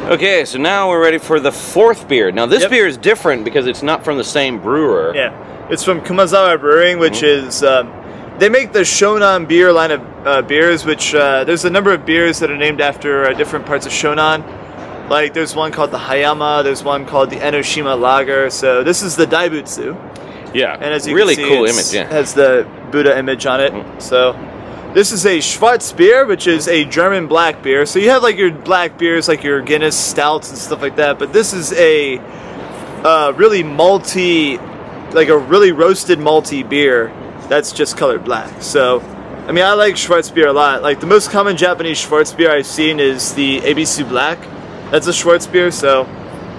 Okay, so now we're ready for the fourth beer. Now this beer is different because it's not from the same brewer. Yeah, it's from Kumazawa Brewing, which is they make the Shonan beer line of beers. Which there's a number of beers that are named after different parts of Shonan. Like there's one called the Hayama, there's one called the Enoshima Lager. So this is the Daibutsu. Yeah, and as you really can see, cool image. Yeah, has the Buddha image on it. So. This is a Schwarzbier, which is a German black beer. So you have like your black beers, like your Guinness stouts and stuff like that. But this is a really malty, like a really roasted malty beer that's just colored black. So, I mean, I like Schwarzbier a lot. Like the most common Japanese Schwarzbier I've seen is the Ebisu Black. That's a Schwarzbier. So,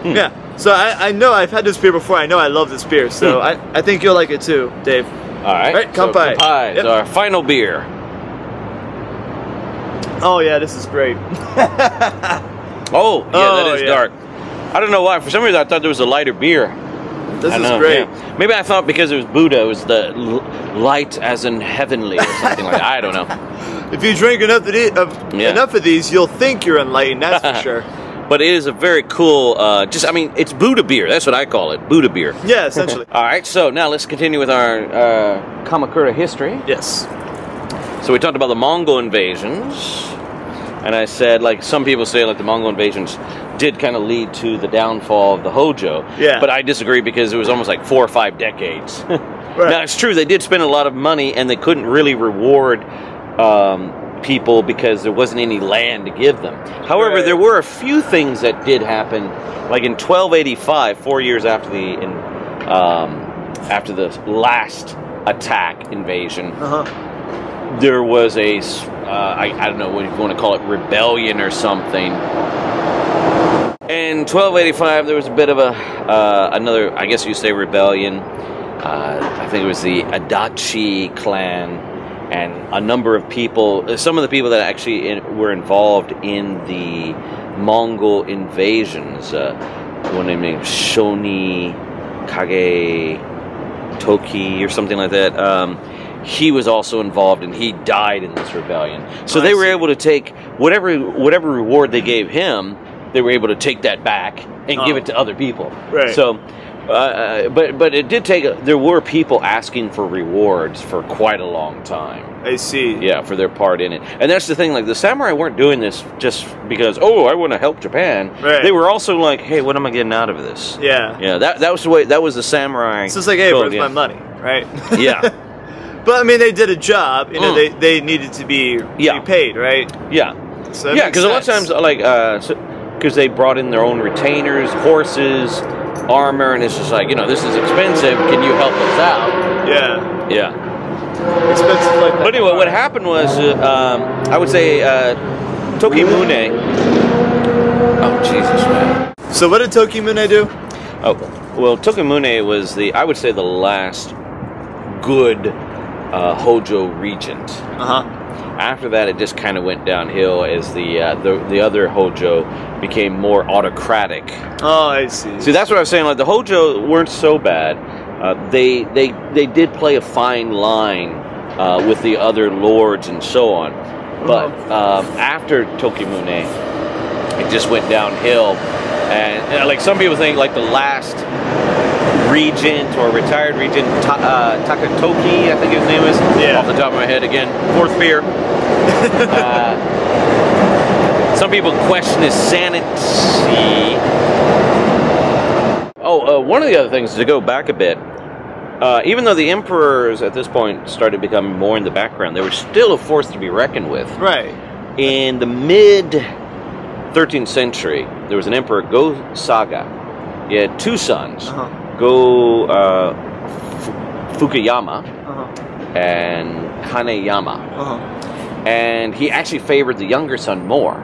yeah. So I know I've had this beer before. I know I love this beer. So I think you'll like it too, Dave. All right. Kanpai. So Kanpai is our final beer. Oh yeah, this is great. Oh yeah, that is dark. I don't know why. For some reason, I thought there was a lighter beer. This is great. Yeah. Maybe I thought because it was Buddha, it was the light as in heavenly or something like that. I don't know. If you drink enough of these, you'll think you're enlightened. That's for sure. But it is a very cool. I mean, it's Buddha beer. That's what I call it. Buddha beer. Yeah, essentially. All right. So now let's continue with our Kamakura history. Yes. So we talked about the Mongol invasions, and I said, like, some people say, like, the Mongol invasions did kind of lead to the downfall of the Hojo. Yeah. But I disagree because it was almost like 4 or 5 decades. Right. Now, it's true, they did spend a lot of money, and they couldn't really reward people because there wasn't any land to give them. However, there were a few things that did happen, like in 1285, 4 years after the last attack invasion. There was a, I don't know what you want to call it, rebellion or something. In 1285, there was a bit of another, I guess you'd say, rebellion. I think it was the Adachi clan, and a number of people, some of the people that actually were involved in the Mongol invasions, one named Shoni Kage Toki or something like that. He was also involved, and he died in this rebellion. So they were able to take whatever reward they gave him, they were able to take that back and give it to other people. Right. So, but it did take. There were people asking for rewards for quite a long time. I see. Yeah, for their part in it, and that's the thing. Like the samurai weren't doing this just because, oh, I want to help Japan. Right. They were also like, hey, what am I getting out of this? Yeah. Yeah. That was the way. That was the samurai. It's just like, hey, where's my money, right? Yeah. But I mean, they did a job. You know, they needed to be paid, right? Yeah. So yeah, because a lot of times, like, because they brought in their own retainers, horses, armor, and it's just like, you know, this is expensive. Can you help us out? Yeah. Yeah. Expensive like that. But anyway, what happened was, I would say, Tokimune. Oh Jesus, man. So what did Tokimune do? Oh, well, Tokimune was I would say, the last good Hojo regent. After that, it just kind of went downhill as the other Hojo became more autocratic. Oh, I see. See, that's what I was saying. Like the Hojo weren't so bad. They did play a fine line with the other lords and so on. But after Tokimune, it just went downhill. And like some people think, like the last regent or retired regent, Takatoki, I think his name is. Yeah. Off the top of my head again. Fourth beer. Some people question his sanity. Oh, one of the other things, to go back a bit, even though the emperors at this point started becoming more in the background, they were still a force to be reckoned with. Right. In the mid-13th century, there was an emperor, Go-Saga. He had 2 sons. Fukuyama and Haneyama. And he actually favored the younger son more.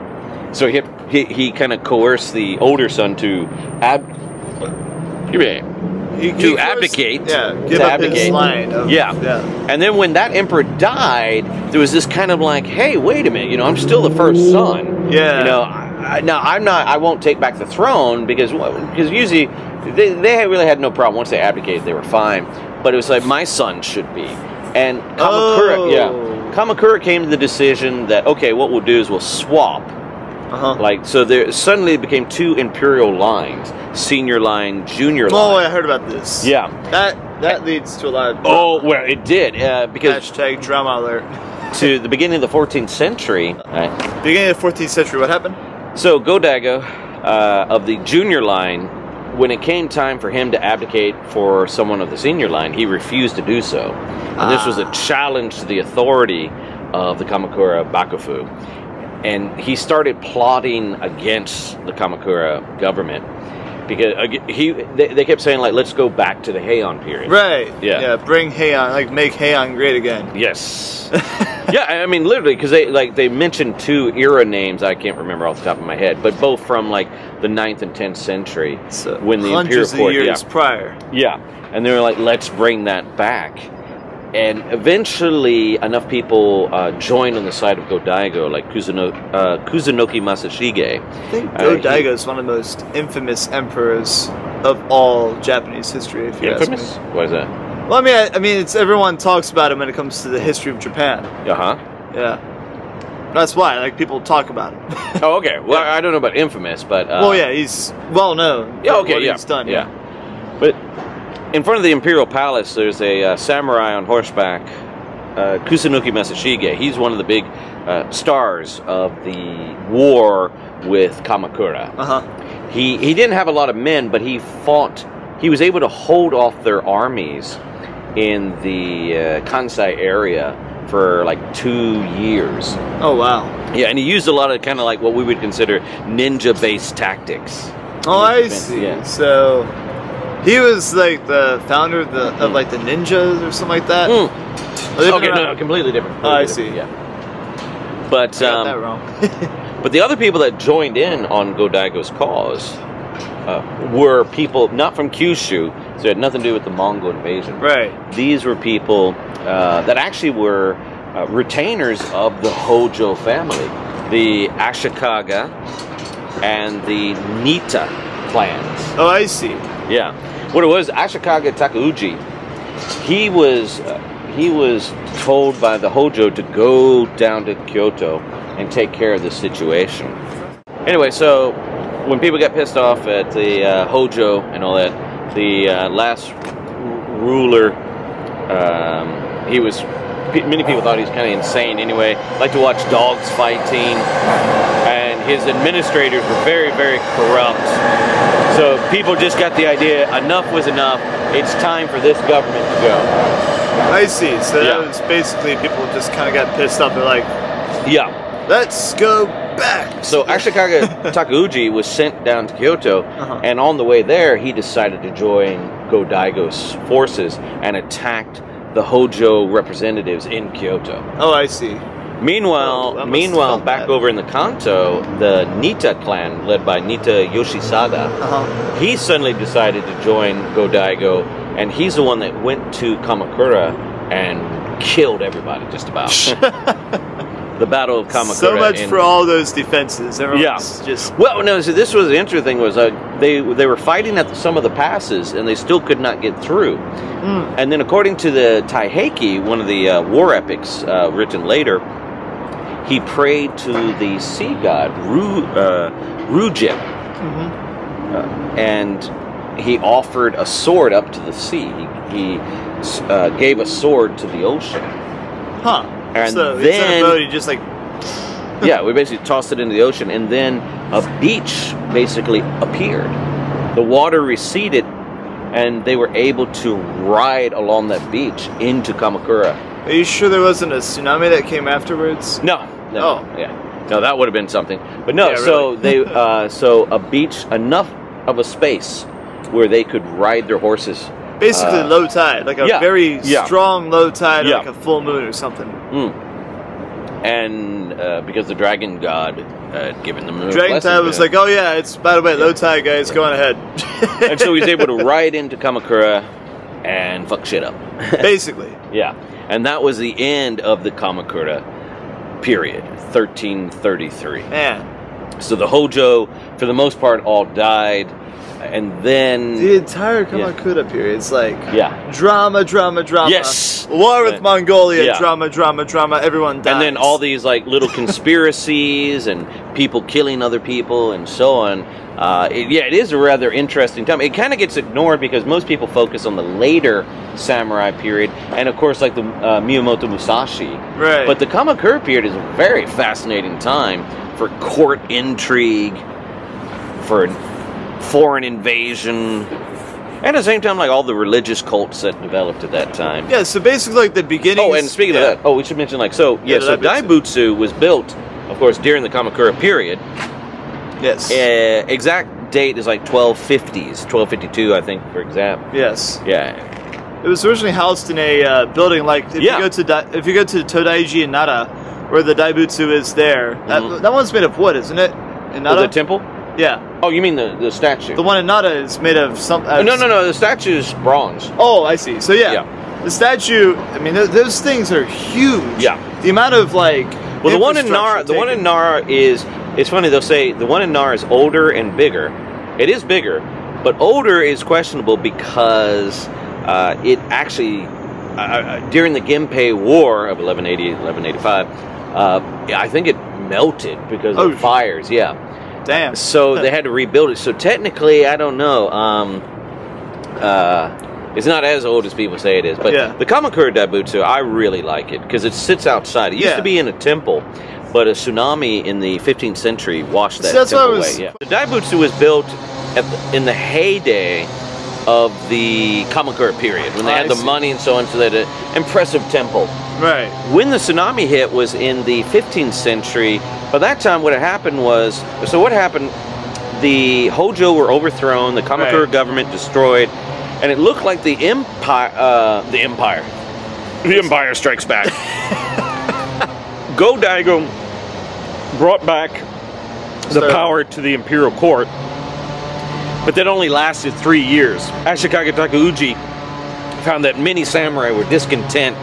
So he kind of coerced the older son to abdicate. Give up his line. And then when that emperor died, there was this kind of like, hey, wait a minute, you know, I'm still the first son. Yeah. You know, now I won't take back the throne because usually they really had no problem. Once they abdicated, they were fine. But it was like, my son should be. And Kamakura, Kamakura came to the decision that, okay, what we'll do is we'll swap Like, so there suddenly became two imperial lines: senior line, junior Oh, line. I heard about this. Yeah. That leads to a lot of drama. Oh, well, it did because Hashtag drama alert. to the beginning of the 14th century. Beginning of the 14th century, what happened? So Go-Daigo of the junior line, when it came time for him to abdicate for someone of the senior line, he refused to do so. And this was a challenge to the authority of the Kamakura Bakufu. And he started plotting against the Kamakura government because they kept saying, like, let's go back to the Heian period. Right. Yeah. Yeah. Bring Heian, like make Heian great again. Yes. Yeah, I mean, literally, because they mentioned two era names I can't remember off the top of my head, but both from like the 9th and 10th century, So when the hundreds imperial court, of years prior. yeah, and they were like, let's bring that back. And eventually, enough people joined on the side of Go-Daigo, like Kusunoki Masashige. I think Go-Daigo is one of the most infamous emperors of all Japanese history. If you Infamous? ask me. What is that? Well, I mean, it's everyone talks about him when it comes to the history of Japan. Uh-huh. Yeah, that's why people talk about him. Oh, okay. Well, I don't know about infamous, but well, yeah, he's well known. yeah, for okay, what yeah, he's done. yeah. But in front of the imperial palace, there's a samurai on horseback, Kusunoki Masashige. He's one of the big stars of the war with Kamakura. He didn't have a lot of men, but he fought. He was able to hold off their armies in the Kansai area for like 2 years. Oh wow. Yeah, and he used a lot of kind of like what we would consider ninja-based tactics. Oh, I see. Yeah. So he was like the founder of of like the ninjas or something like that. Okay, no, completely different. Oh, I see. Yeah. But I got that wrong. but the other people that joined in on Go-Daigo's cause were people not from Kyushu, so it had nothing to do with the Mongol invasion. Right. These were people that actually were retainers of the Hojo family, the Ashikaga and the Nita clans. Oh, I see. Yeah, what it was, Ashikaga Takeuji, he was told by the Hojo to go down to Kyoto and take care of the situation. Anyway, so when people got pissed off at the Hojo and all that, the last ruler, many people thought he was kind of insane anyway, liked to watch dogs fighting, and his administrators were very, very corrupt. So people just got the idea, enough was enough, it's time for this government to go. I see. So that was basically people just kind of got pissed off. They're like, yeah, let's go back. So Ashikaga Takeuji was sent down to Kyoto, and on the way there, he decided to join Go-Daigo's forces and attacked the Hojo representatives in Kyoto. Oh, I see. Meanwhile, back over in the Kanto, the Nita clan, led by Nita Yoshisada, he suddenly decided to join Go-Daigo, and he's the one that went to Kamakura and killed everybody, just about. The Battle of Kamakura. So much for all those defenses. Everyone's just... Well, no, so this was the interesting was they were fighting at some of the passes, and they still could not get through. And then according to the Taiheki, one of the war epics written later, he prayed to the sea god, Rujin, and he offered a sword up to the sea. He gave a sword to the ocean. And so then instead of boat, he just like... yeah, we basically tossed it into the ocean, and then a beach basically appeared. The water receded, and they were able to ride along that beach into Kamakura. Are you sure there wasn't a tsunami that came afterwards? No. Oh. Yeah. No, that would have been something. But no, Yeah, so they so a beach, enough of a space where they could ride their horses. Basically low tide, like a very strong low tide, like a full moon or something. And because the dragon god had given them the dragon tide was like, oh yeah, it's, by the way, low tide, guys, go on ahead. And so he's able to ride into Kamakura and fuck shit up. Basically. Yeah. And that was the end of the Kamakura period, 1333. Man. So the Hojo, for the most part, all died. and then The entire Kamakura period, it's like yeah. drama, drama, drama. Yes. War with Mongolia, Yeah. drama, drama, drama. Everyone dies. And then all these like little conspiracies and people killing other people and so on. It is a rather interesting time. It kind of gets ignored because most people focus on the later samurai period, and of course, like the Miyamoto Musashi. Right. But the Kamakura period is a very fascinating time for court intrigue, for foreign invasion, and at the same time, like all the religious cults that developed at that time. Yeah, so basically, like the beginning. Oh, and speaking of that, we should mention so Daibutsu was built, of course, during the Kamakura period. Yes. Exact date is like 1250s, 1252, I think, for example. Yes. Yeah. It was originally housed in a building like if you go to Todaiji in Nara, where the Daibutsu is there. That one's made of wood, isn't it? In Nara? The temple? Yeah. Oh, you mean the statue? The one in Nara is made of some. No. The statue is bronze. Oh, I see. So yeah. The statue. I mean, those things are huge. Yeah. The amount of like. Well, the one in Nara is. It's funny, they'll say the one in Nara is older and bigger. It is bigger, but older is questionable because it actually, during the Genpei War of 1180, 1185, I think it melted because of fires, yeah. Damn. So they had to rebuild it. So technically, I don't know. It's not as old as people say it is. But the Kamakura Daibutsu, I really like it because it sits outside. It used to be in a temple. But a tsunami in the 15th century washed that temple away. Yeah. The Daibutsu was built in the heyday of the Kamakura period, when they had the money and so on, so they had an impressive temple. Right. When the tsunami hit was in the 15th century. By that time, what had happened was, the Hojo were overthrown, the Kamakura government destroyed, and it looked like the Empire Strikes Back. Go-Daigo brought back the power to the imperial court, but that only lasted 3 years. Ashikaga Takeuji found that many samurai were discontent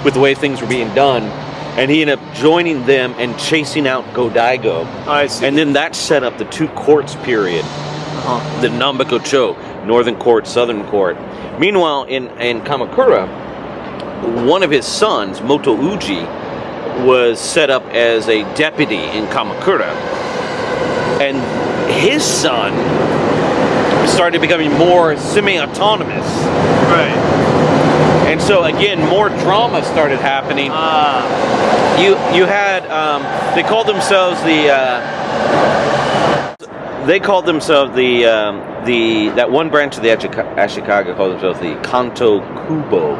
with the way things were being done, and he ended up joining them and chasing out Go-Daigo. I see. And then that set up the two courts period, the Nambakocho, Northern Court, Southern Court. Meanwhile, in Kamakura, one of his sons, Moto Uji, was set up as a deputy in Kamakura, and his son started becoming more semi-autonomous. Right. And so again, more drama started happening. You had they called themselves that one branch of the Ashikaga called themselves the Kanto Kubo,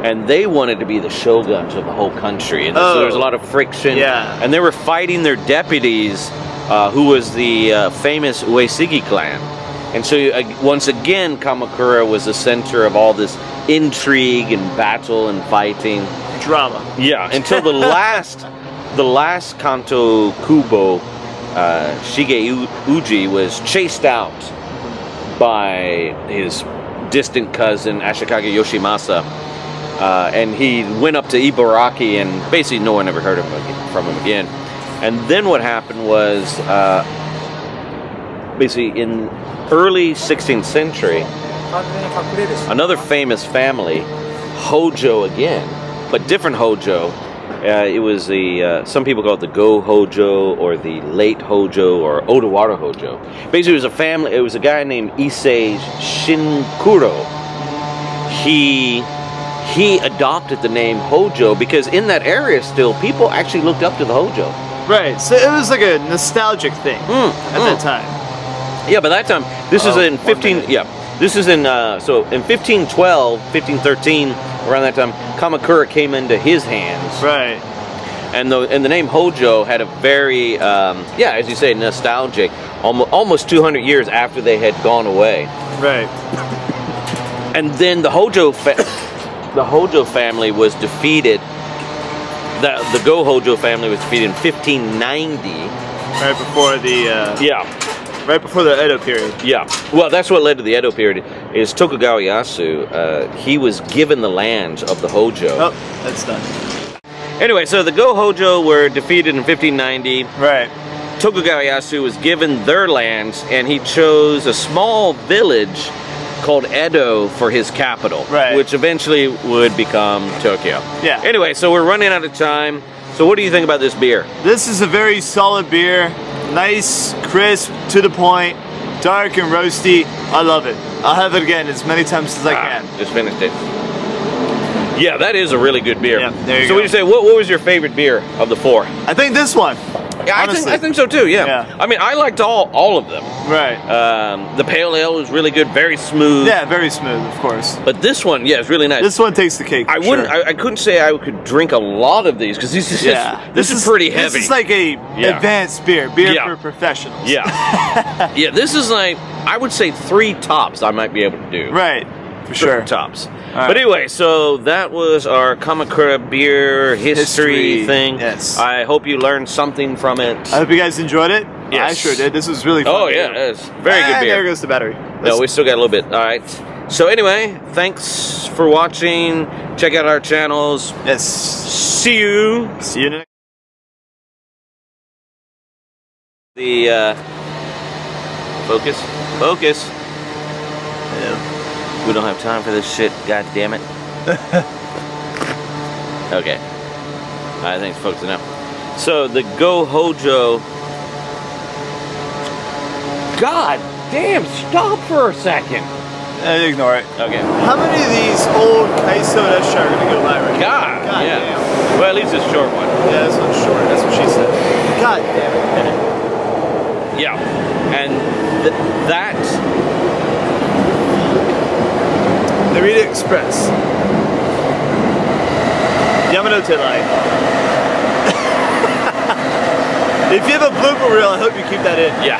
and they wanted to be the shoguns of the whole country, and so there was a lot of friction. And they were fighting their deputies, who was the famous Uesigi clan. And so once again, Kamakura was the center of all this intrigue and battle and fighting, drama. Yeah, until the last Kanto Kubo, Shige Uji, was chased out by his distant cousin Ashikaga Yoshimasa, and he went up to Ibaraki, and basically no one ever heard from him again. And then what happened was, basically in early 16th century, another famous family, Hojo again, but different Hojo. It was some people call it the Go Hojo, or the late Hojo, or Odawara Hojo. Basically, it was a guy named Issei Shinkuro. He adopted the name Hojo because in that area still, people actually looked up to the Hojo. Right, so it was like a nostalgic thing at that time. Yeah, by that time, this is in 15. Yeah, this is in so in 1512, 1513, around that time, Kamakura came into his hands. Right. And the name Hojo had a very as you say, nostalgic. Almost 200 years after they had gone away. Right. And then the Hojo family was defeated. The Go Hojo family was defeated in 1590. Right before the right before the Edo period. Yeah. Well, that's what led to the Edo period. Is Tokugawa Ieyasu? He was given the lands of the Hojo. Oh, that's done. Anyway, so the Go Hojo were defeated in 1590. Right. Tokugawa Ieyasu was given their lands, and he chose a small village called Edo for his capital, Right. which eventually would become Tokyo. Yeah. Anyway, so we're running out of time. So what do you think about this beer? This is a very solid beer. Nice, crisp, to the point, dark and roasty. I love it. I'll have it again as many times as I can. Just finished it. Yeah, that is a really good beer. Yeah, there you so go. what do you say? What was your favorite beer of the four? I think this one. Yeah, honestly. I think so too. Yeah. Yeah. I mean, I liked all of them. Right. The pale ale was really good, very smooth. Yeah, very smooth, of course. But this one, yeah, it's really nice. This one takes the cake. For I wouldn't. Sure. I couldn't say I could drink a lot of these because this is pretty heavy. This is like a Yeah. advanced beer Yeah. for professionals. Yeah. Yeah, this is like, I would say 3 tops I might be able to do. Right. For 3 sure. tops. right. But anyway, so that was our Kamakura beer history thing. Yes. I hope you learned something from it. I hope you guys enjoyed it. Yes. I sure did. This was really fun. Oh yeah, it's very good beer. There goes the battery. No, we still got a little bit. All right. So anyway, thanks for watching. Check out our channels. Yes. See you. See you next. The focus. Yeah. We don't have time for this shit. God damn it. Okay. I think it's focusing now. So the Go Hojo. God damn! Stop for a second. Ignore it. Okay. How many of these old Kaiso Desha are going to go by right now? God. Yeah. damn. Well, at least it's a short one. Yeah, this one's short. That's what she said. God damn it. Yeah. And that. Narita Express. Yamanote Line. If you have a blooper reel, I hope you keep that in. Yeah.